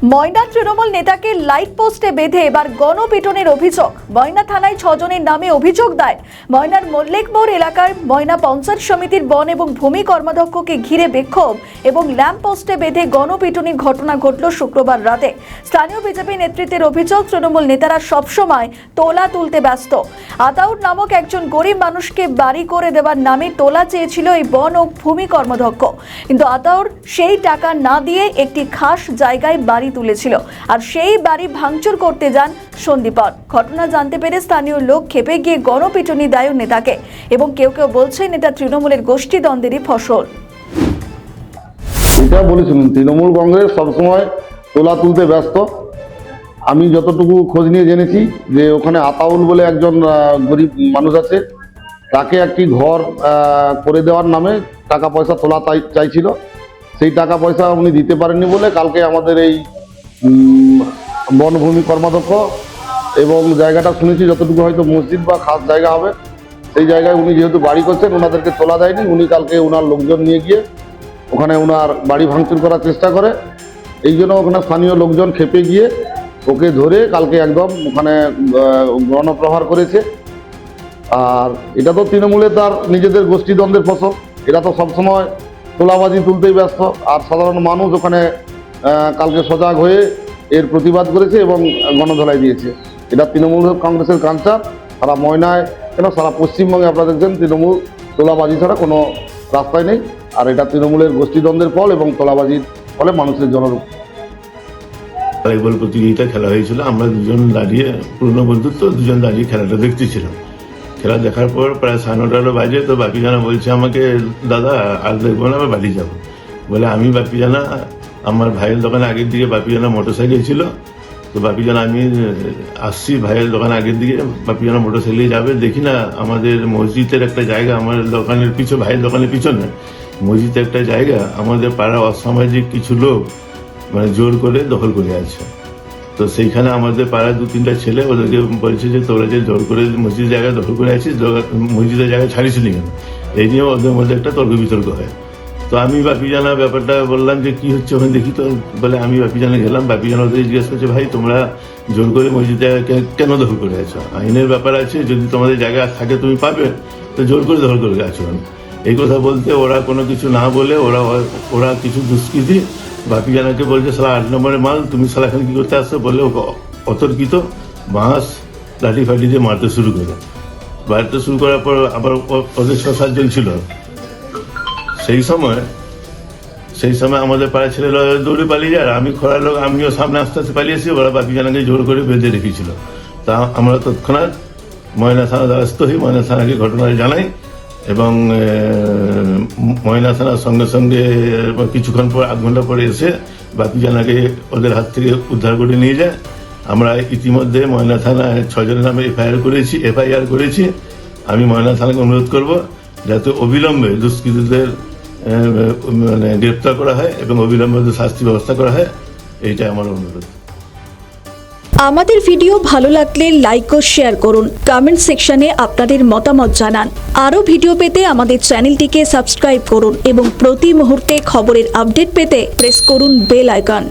ময়না তৃণমূল নেতাকে লাইট পোস্টে বেঁধে এবার গণপিটনের অভিযোগ। ময়না থানায় 6 জনের নামে অভিযোগ দায়ের। ময়নার মল্লিক মোড় এলাকার ময়না পঞ্চায়েত সমিতির বন এবং ভূমি কর্মাধ্যক্ষকে ঘিরে বিক্ষোভ এবং ল্যাম্প পোস্টে বেঁধে গণপিটুনির ঘটনা ঘটল শুক্রবার রাতে। স্থানীয় বিজেপি নেতৃত্বের অভিযোগ, তৃণমূল নেতারা সবসময় তোলা তুলতে ব্যস্ত। আতাউর নামক একজন গরিব মানুষকে বাড়ি করে দেওয়ার নামে তোলা চেয়েছিল এই বন ও ভূমি কর্মাধ্যক্ষ, কিন্তু আতাউর সেই টাকা না দিয়ে একটি খাস জায়গায় বাড়ি তুলেছিল আর সেই বাড়ি ভাঙচুর করতে যান সন্দীপন। ঘটনা জানতে পেরে স্থানীয় লোক ক্ষেপে গিয়ে গণপিটুনি দেয় নেতাকে এবং কেউ কেউ বলছে নেতা তৃণমূলের গোষ্ঠীদ্বন্দ্বেরই ফসল। এটা বলেছিলেন তৃণমূল কংগ্রেস সবসময় তোলা তুলতে ব্যস্ত। আমি যতটুকু খোঁজ নিয়ে জেনেছি যে ওখানে আতাউল বলে একজন গরিব মানুষ আছে, তাকে একটি ঘর করে দেওয়ার নামে টাকা পয়সা তোলা চাইছিল। সেই টাকা পয়সা উনি দিতে পারেননি বলে কালকে আমাদের এই বনভূমি কর্মাধ্যক্ষ এবং জায়গাটা শুনেছি যতটুকু হয়তো মসজিদ বা খাস জায়গা হবে, সেই জায়গায় উনি যেহেতু বাড়ি করছেন ওনাদেরকে তোলা দেয়নি। উনি কালকে ওনার লোকজন নিয়ে গিয়ে ওখানে ওনার বাড়ি ভাঙচুর করার চেষ্টা করে। এই জন্য ওখানে স্থানীয় লোকজন খেপে গিয়ে ওকে ধরে কালকে একদম ওখানে গণপ্রহার করেছে। আর এটা তো তৃণমূলে তার নিজেদের গোষ্ঠীদ্বন্দ্বের ফসল। এরা তো সবসময় তোলাবাজি তুলতেই ব্যস্ত। আর সাধারণ মানুষ ওখানে কালকে সজাগ হয়ে এর প্রতিবাদ করেছে এবং গণধোলাই দিয়েছে। এটা তৃণমূল কংগ্রেসের কালচার। সারা ময়নায় কেন সারা পশ্চিমবঙ্গে আপনারা দেখছেন তৃণমূল তোলাবাজি ছাড়া কোনো রাস্তায় নেই। আর এটা তৃণমূলের গোষ্ঠীদ্বন্দ্বের ফল এবং তোলাবাজির ফলে মানুষের জনরূপ ভলিবল প্রতিযোগিতা খেলা হয়েছিল। আমরা দুজন দাঁড়িয়ে, পুরনো বন্ধুত্ব, দুজন দাঁড়িয়ে খেলাটা দেখতেছিলাম। খেলা দেখার পর প্রায় 9:30 বাজে, তো বাপি জানা বলছে আমাকে, দাদা আর দেখবো না, আমি বাড়ি যাবো বলে। আমি বাপি জানা, আমার ভাইয়ের দোকানে আগের দিকে বাপি জানা মোটরসাইকেল ছিল, তো বাপি জানা আমি আসছি ভাইয়ের দোকানে আগের দিকে, বাপি জানা মোটরসাইকেলে যাবে, দেখি না আমাদের মসজিদের একটা জায়গা, আমার দোকানের পিছনে, ভাইয়ের দোকানের পিছনে মসজিদের একটা জায়গা আমাদের পাড়া অসামাজিক কিছু লোক মানে জোর করে দখল করে আছে। তো সেইখানে আমাদের পাড়ার 2-3টা ছেলে ওদেরকে বলছে যে তোরা যে জোর করে মসজিদের জায়গায় দখল করে আছিস, মসজিদের জায়গায় ছাড়িসনি কেন? এই নিয়ে ওদের মধ্যে একটা তর্ক বিতর্ক হয়। তো আমি বাপি জানা ব্যাপারটা বললাম যে কি হচ্ছে ওখানে দেখি। তো বলে আমি বাপি জানা গেলাম, বাপি জানা ওদের জিজ্ঞেস করছে, ভাই তোমরা জোর করে মসজিদ জায়গা কেন দখল করে আছো? আইনের ব্যাপার আছে, যদি তোমাদের জায়গা থাকে তুমি পাবে, তো জোর করে দখল করে আছো। এই কথা বলতে ওরা কোনো কিছু না বলে ওরা কিছু দুষ্কৃতী বাপি জানাকে বলছে, সালা 8 নম্বরের মাল, তুমি সালা এখানে কি করতে আসছো বলে অতর্কিত বাঁশ লাঠি ফাঠি দিয়ে মারতে শুরু করে। মারতে শুরু করার পর আবার ওদের 6-7 জন ছিল। সেই সময় আমাদের পাড়ার ছেলেরা দৌড়ে পালিয়ে যায়। আর আমি খরার লোক, আমিও সামনে আস্তে আস্তে পালিয়েছি। ওরা বাপি জানাকে জোর করে বেঁধে রেখেছিল। তা আমরা তৎক্ষণাৎ ময়না থানা দ্বারস্থ হই, ময়না থানাকে ঘটনা জানাই এবং ময়না থানার সঙ্গে সঙ্গে কিছুক্ষণ পর, 1 ঘন্টা পরে এসে বাপি জানাকে ওদের হাত থেকে উদ্ধার করে নিয়ে যায়। আমরা ইতিমধ্যে ময়না থানায় 6 জনের নামে এফআইআর করেছি। আমি ময়না থানাকে অনুরোধ করব যাতে অবিলম্বে দুষ্কৃতীদের মানে গ্রেপ্তার করা হয় এবং অবিলম্বে শাস্তি ব্যবস্থা করা হয়, এইটাই আমার অনুরোধ। আমাদের ভিডিও ভালো লাগলে লাইক ও শেয়ার করুন, কমেন্ট সেকশনে আপনাদের মতামত জানান। আরও ভিডিও পেতে আমাদের চ্যানেলটিকে সাবস্ক্রাইব করুন এবং প্রতি মুহূর্তে খবরের আপডেট পেতে প্রেস করুন বেল আইকন।